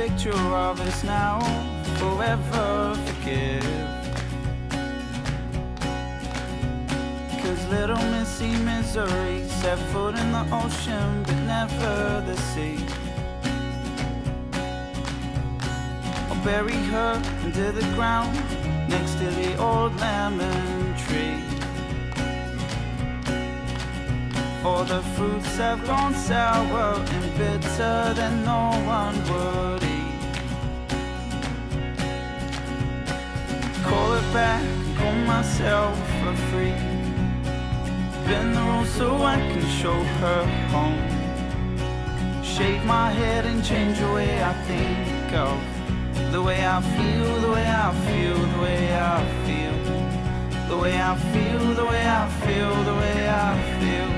picture of us now, forever forgive. Cause little Missy Misery set foot in the ocean but never the sea. I'll bury her into the ground next to the old lemon tree. For the fruits have gone sour and bitter that no one would eat. Call it back, call myself for free. Bend the rules so I can show her home. Shave my head and change the way I think of the way I feel, the way I feel, the way I feel, the way I feel, the way I feel, the way I feel.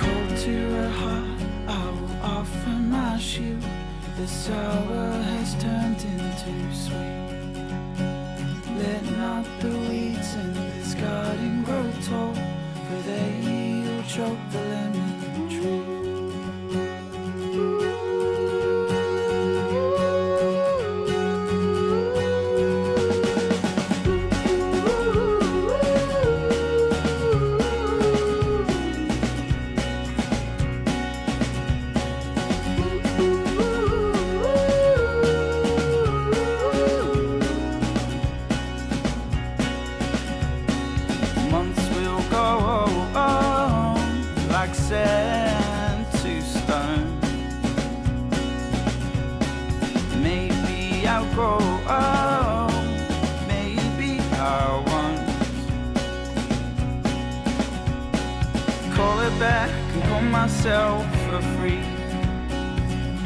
Cold to her heart, I will offer my shield. The sour has turned into sweet. Let not the weeds in this garden grow tall, for they will choke the lemon tree. Back and call myself for free.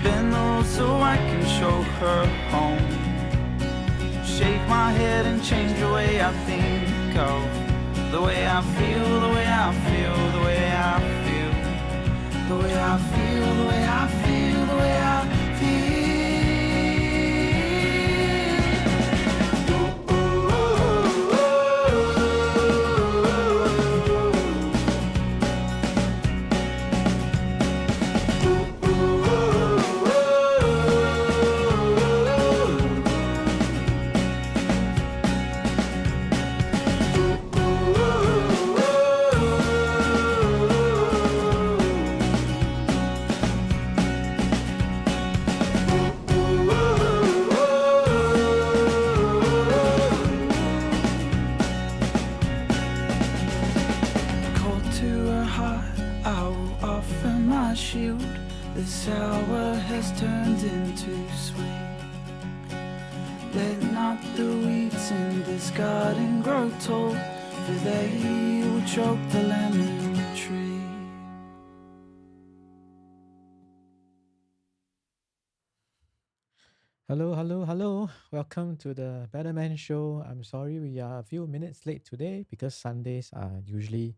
Bend the rules so I can show her home. Shave my head and change the way I think of the way I feel, the way I feel, the way I feel, the way I feel, the way I feel, the way I feel. The sour has turned into sweet. Let not the weeds in this garden grow tall, for they will choke the lemon tree. Hello, hello, hello. Welcome to the Better Man Show. I'm sorry we are a few minutes late today because Sundays are usually,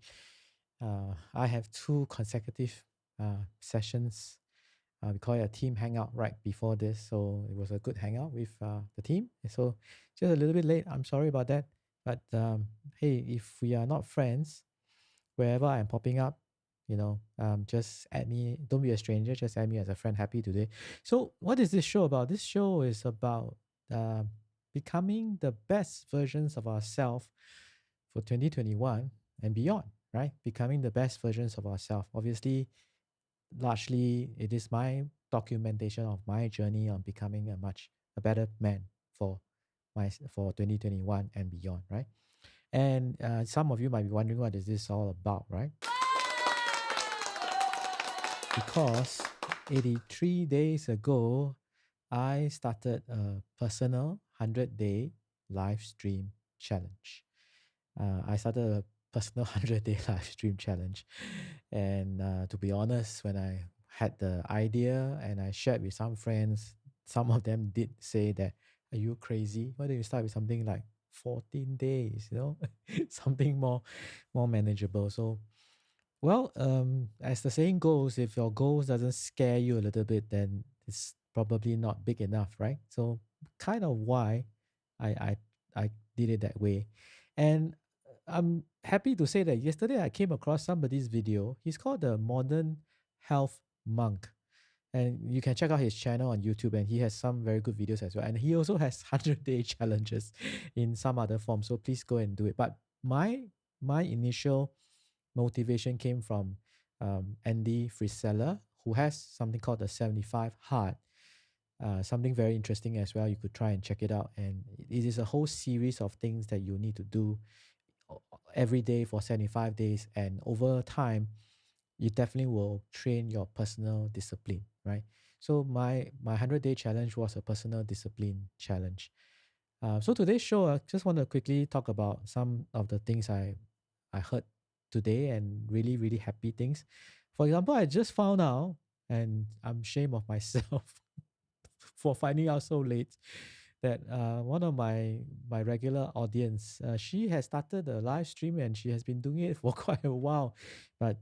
I have 2 consecutive sessions. We call it a team hangout right before this. So it was a good hangout with the team. So just a little bit late. I'm sorry about that. But hey, if we are not friends, wherever I'm popping up, just add me. Don't be a stranger. Just add me as a friend. Happy today. So what is this show about? This show is about becoming the best versions of ourselves for 2021 and beyond, right? Becoming the best versions of ourselves. Obviously, largely it is my documentation of my journey on becoming a better man for 2021 and beyond, right? And some of you might be wondering what is this all about, right? Because 83 days ago, I started a personal 100-day live stream challenge. I started a personal 100-day live stream challenge. And to be honest, when I had the idea and I shared with some friends, some of them did say that, are you crazy? Why don't you start with something like 14 days, something more manageable? So, well, as the saying goes, if your goals doesn't scare you a little bit, then it's probably not big enough, right? So kind of why I did it that way. And I'm happy to say that yesterday I came across somebody's video. He's called the Modern Health Monk. And you can check out his channel on YouTube, and he has some very good videos as well. And he also has 100-day challenges in some other form. So please go and do it. But my initial motivation came from Andy Frisella, who has something called the 75 Hard. Something very interesting as well. You could try and check it out. And it is a whole series of things that you need to do every day for 75 days. And over time, you definitely will train your personal discipline, right? So my 100-day challenge was a personal discipline challenge. So today's show, I just want to quickly talk about some of the things I heard today, and really, really happy things. For example, I just found out, and I'm ashamed of myself for finding out so late, that one of my regular audience, she has started a live stream and she has been doing it for quite a while, but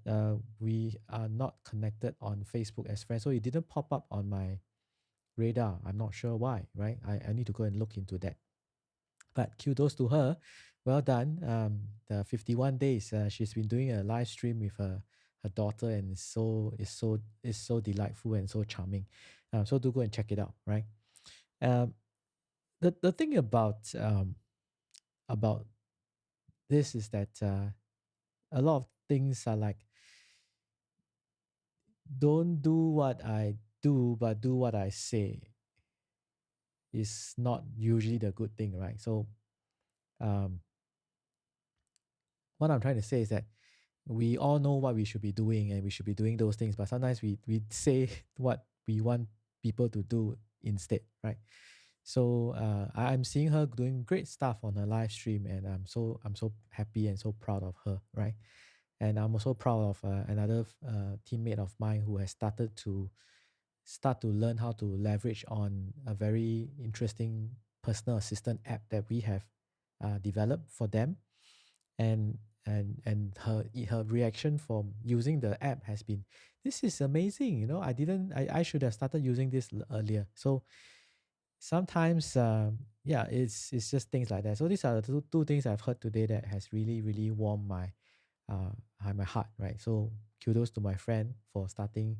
we are not connected on Facebook as friends, so it didn't pop up on my radar. I'm not sure why, right? I need to go and look into that. But kudos to her. Well done. The 51 days she's been doing a live stream with her daughter, and it's so delightful and so charming. So do go and check it out, right? Um, the thing about this is that a lot of things are like, don't do what I do, but do what I say, is not usually the good thing, right? So um, what I'm trying to say is that we all know what we should be doing, and we should be doing those things, but sometimes we say what we want people to do instead, right? So I'm seeing her doing great stuff on her live stream, and I'm so happy and so proud of her, right? And I'm also proud of another teammate of mine who has start to learn how to leverage on a very interesting personal assistant app that we have developed for them. And her reaction from using the app has been, this is amazing, I should have started using this earlier. So sometimes yeah, it's just things like that. So these are the two things I've heard today that has really, really warmed my heart, right? So kudos to my friend for starting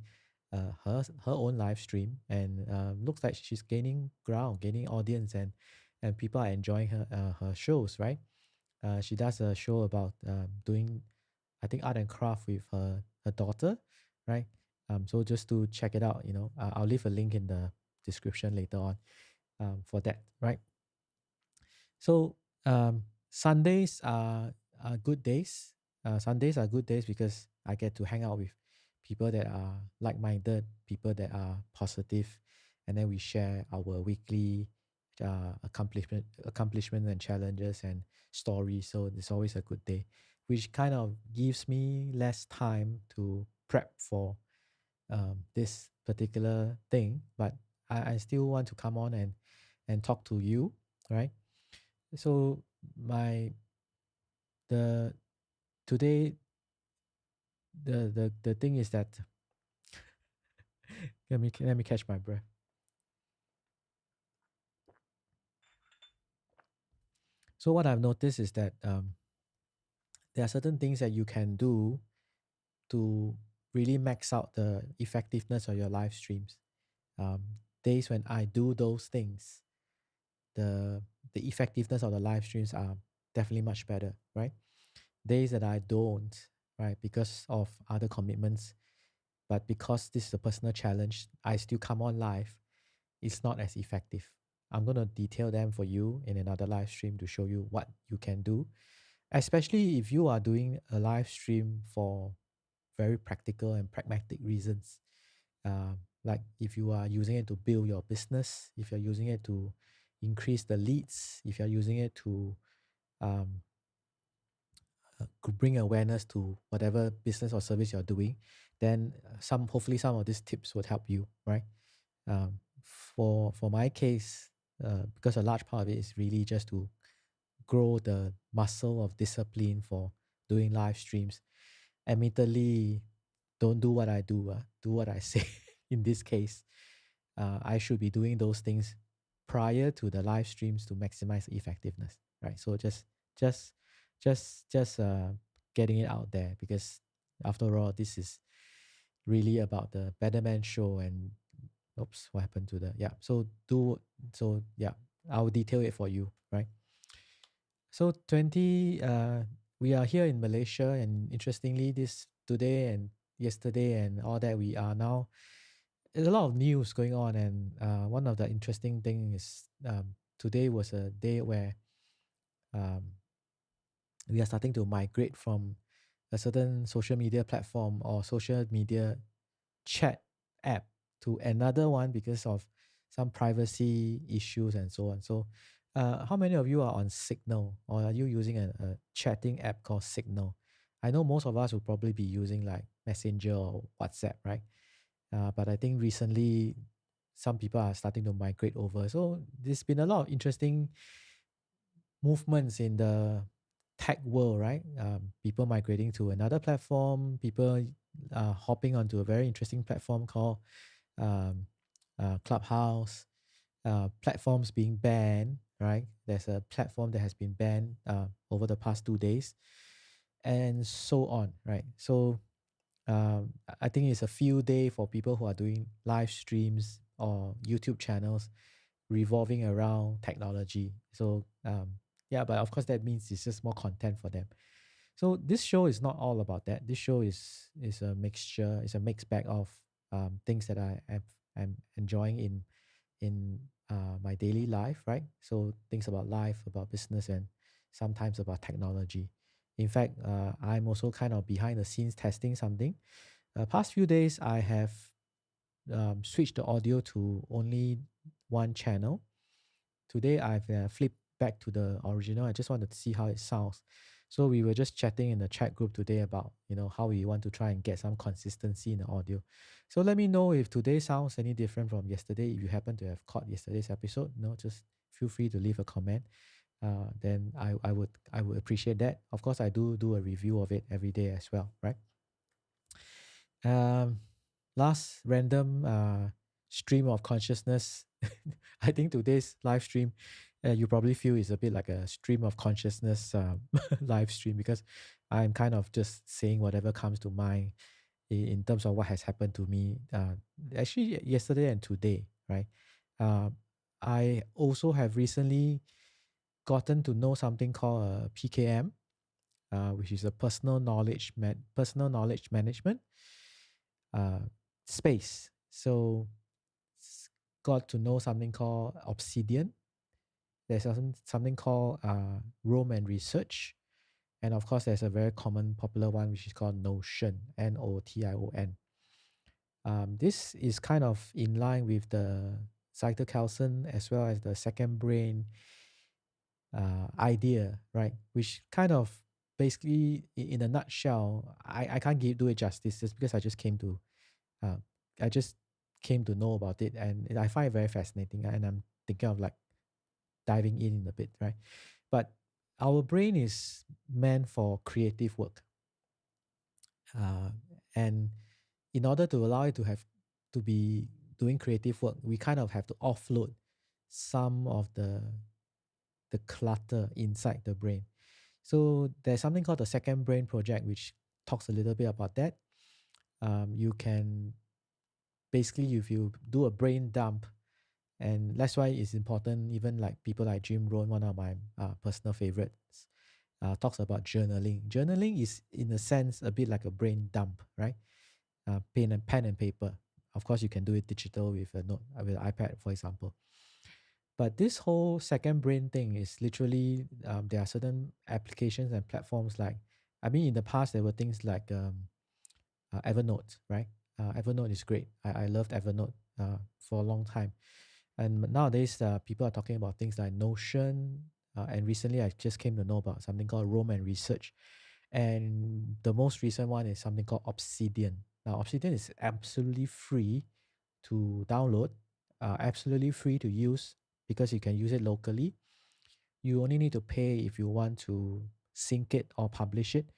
her own live stream, and looks like she's gaining ground, gaining audience, and people are enjoying her shows, right? She does a show about doing, I think, art and craft with her daughter, right? So just to check it out, I'll leave a link in the description later on for that, right? So Sundays are good days. Sundays are good days because I get to hang out with people that are like-minded, people that are positive, and then we share our weekly accomplishment and challenges and stories. So it's always a good day, which kind of gives me less time to prep for this particular thing. But I still want to come on and talk to you, right? So my the today the thing is that let me catch my breath. So what I've noticed is that there are certain things that you can do to really max out the effectiveness of your live streams. Um, Days when I do those things, the effectiveness of the live streams are definitely much better, right? Days that I don't, right, because of other commitments, but because this is a personal challenge, I still come on live, it's not as effective. I'm going to detail them for you in another live stream to show you what you can do, especially if you are doing a live stream for very practical and pragmatic reasons. Like if you are using it to build your business, if you're using it to increase the leads, if you're using it to um, could bring awareness to whatever business or service you're doing, then hopefully some of these tips would help you, right? For my case, because a large part of it is really just to grow the muscle of discipline for doing live streams. Admittedly, don't do what I do, do what I say. In this case, I should be doing those things prior to the live streams to maximize effectiveness, right? So just just getting it out there, because after all, this is really about the Better Man show, and Oops, what happened to the, yeah. So do, so yeah, I'll detail it for you, right? So 20, we are here in Malaysia, and interestingly, this today and yesterday and all that, we are now, there's a lot of news going on, and one of the interesting things is today was a day where um, we are starting to migrate from a certain social media platform or social media chat app to another one because of some privacy issues and so on. So, how many of you are on Signal, or are you using a chatting app called Signal? I know most of us will probably be using like Messenger or WhatsApp, right? But I think recently some people are starting to migrate over. So there's been a lot of interesting movements in the tech world, right? People migrating to another platform, people hopping onto a very interesting platform called um, Clubhouse, platforms being banned, right? There's a platform that has been banned over the past 2 days, and so on, right? So I think it's a field day for people who are doing live streams or YouTube channels revolving around technology. So yeah, but of course that means it's just more content for them. So this show is not all about that. This show is a mixture, it's a mixed bag of things that I'm enjoying in my daily life, right? So things about life, about business, and sometimes about technology. In fact, I'm also kind of behind the scenes testing something. Past few days, I have switched the audio to only one channel. Today, I've flipped back to the original. I just wanted to see how it sounds. So we were just chatting in the chat group today about, how we want to try and get some consistency in the audio. So let me know if today sounds any different from yesterday. If you happen to have caught yesterday's episode, just feel free to leave a comment. Then I would appreciate that. Of course, I do a review of it every day as well, right? Um, Last random stream of consciousness. I think today's live stream, you probably feel is a bit like a stream of consciousness live stream, because I'm kind of just saying whatever comes to mind in terms of what has happened to me. Actually, yesterday and today, right? Uh, I also have recently gotten to know something called PKM, which is a personal knowledge management uh, space. So got to know something called Obsidian. There's something called Rome and Research. And of course, there's a very common, popular one, which is called Notion, Notion. This is kind of in line with the cytokeratin as well as the second brain idea, right? Which kind of basically, in a nutshell, I can't do it justice just because uh, I just came to know about it, and I find it very fascinating, and I'm thinking of like diving in a bit, right? But our brain is meant for creative work, uh, and in order to allow it to be doing creative work, we kind of have to offload some of the clutter inside the brain. So there's something called the second brain project, which talks a little bit about that. You can basically, if you do a brain dump, and that's why it's important, even like people like Jim Rohn, one of my personal favorites, talks about journaling. Journaling is, in a sense, a bit like a brain dump, right? Pen and paper. Of course, you can do it digital with a note, with an iPad, for example. But this whole second brain thing is literally, there are certain applications and platforms like, I mean, in the past, there were things like Evernote, right? Evernote is great. I loved Evernote for a long time. And nowadays, people are talking about things like Notion. And recently, I just came to know about something called Rome and Research. And the most recent one is something called Obsidian. Now, Obsidian is absolutely free to download, absolutely free to use, because you can use it locally. You only need to pay if you want to sync it or publish it.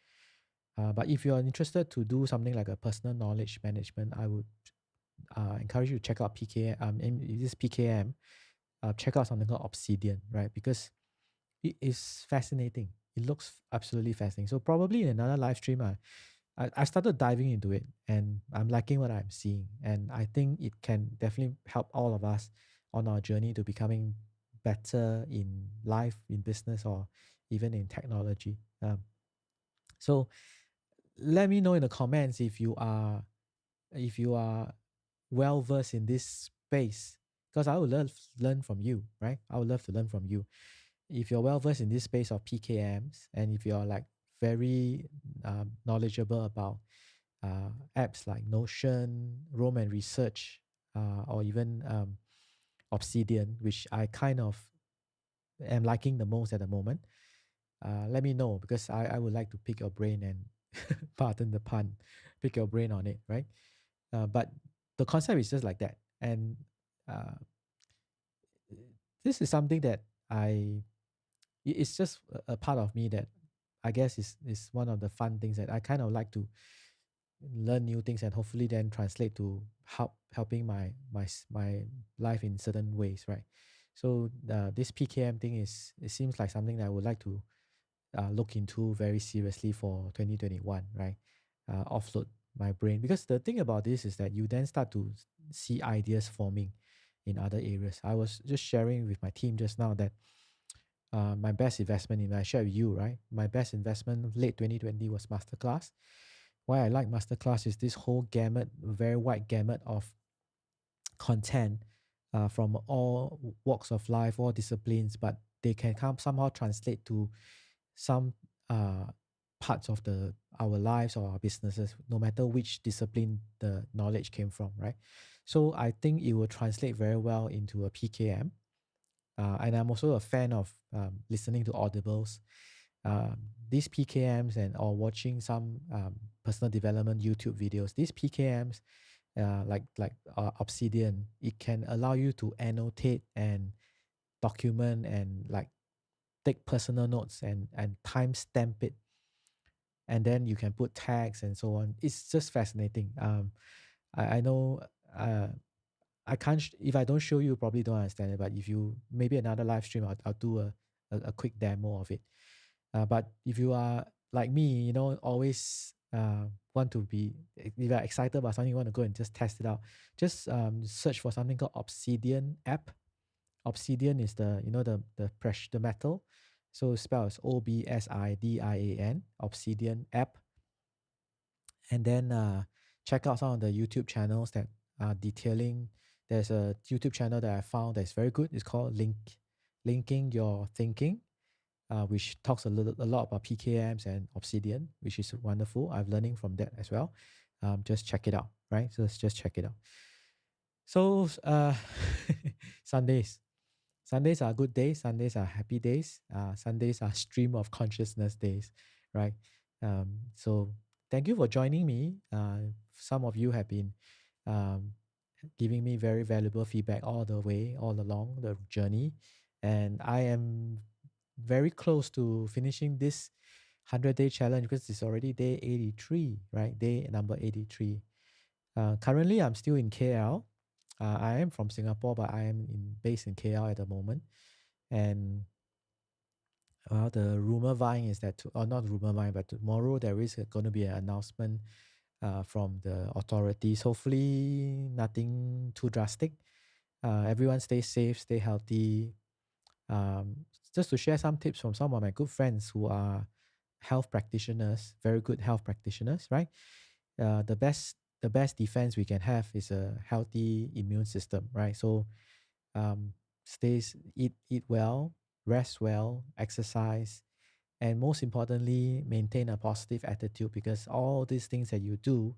But if you are interested to do something like a personal knowledge management, I would encourage you to check out PKM. And this PKM, check out something called Obsidian, right? Because it is fascinating. It looks absolutely fascinating. So probably in another live stream, I started diving into it, and I'm liking what I'm seeing. And I think it can definitely help all of us on our journey to becoming better in life, in business, or even in technology. So let me know in the comments if you are well versed in this space, because I would love learn from you, right? I would love to learn from you. If you're well versed in this space of PKMs, and if you're like very knowledgeable about apps like Notion, Roam and Research, or even Obsidian, which I kind of am liking the most at the moment, let me know, because I would like to pick your brain and pardon the pun, pick your brain on it, right? But the concept is just like that. And uh, this is something that it's just a part of me that I guess is one of the fun things that I kind of like to learn new things, and hopefully then translate to helping my life in certain ways, right? So this PKM thing it seems like something that I would like to look into very seriously for 2021, right? Offload my brain, because the thing about this is that you then start to see ideas forming in other areas. I was just sharing with my team just now that my best investment, I share with you, right? My best investment late 2020 was Masterclass. Why I like Masterclass is this whole gamut, very wide gamut of content from all walks of life, all disciplines, but they can come somehow translate to some uh, parts of our lives or our businesses, no matter which discipline the knowledge came from, right? So I think it will translate very well into a PKM. And I'm also a fan of listening to audibles. These PKMs and or watching some personal development YouTube videos. These PKMs, like Obsidian, it can allow you to annotate and document and like take personal notes and timestamp it, and then you can put tags and so on. It's just fascinating. I know uh, I can't if I don't show you, you probably don't understand it. But if you maybe another live stream, I'll do a quick demo of it. But if you are like me, always want to be, if you're excited about something, you want to go and just test it out. Just search for something called Obsidian app. Obsidian is the metal, so it spells Obsidian, Obsidian app. And then check out some of the YouTube channels that are detailing. There's a YouTube channel that I found that's very good. It's called Linking Your Thinking, which talks a lot about PKMs and Obsidian, which is wonderful. I'm learning from that as well. Just check it out, right? So let's just check it out. So Sundays. Sundays are good days. Sundays are happy days. Sundays are stream of consciousness days, right? So thank you for joining me. Some of you have been um, giving me very valuable feedback all the way, all along the journey. And I am very close to finishing this 100-day challenge, because it's already day 83, right? Day number 83. Currently, I'm still in KL. I am from Singapore, but I am based in KL at the moment. And well, the rumor vying is that, or not rumor vying, but tomorrow there is going to be an announcement from the authorities. Hopefully, nothing too drastic. Everyone stay safe, stay healthy. Um, just to share some tips from some of my good friends who are health practitioners, very good health practitioners, right? The best defense we can have is a healthy immune system, right? So um, eat well, rest well, exercise, and most importantly, maintain a positive attitude, because all these things that you do,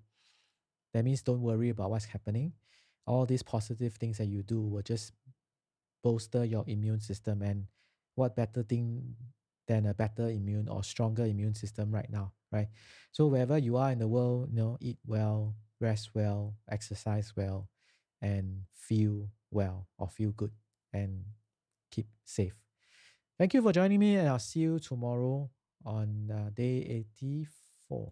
that means don't worry about what's happening. All these positive things that you do will just bolster your immune system. And what better thing than a better immune or stronger immune system right now, right? So wherever you are in the world, eat well, rest well, exercise well, and feel well or feel good, and keep safe. Thank you for joining me, and I'll see you tomorrow on day 84.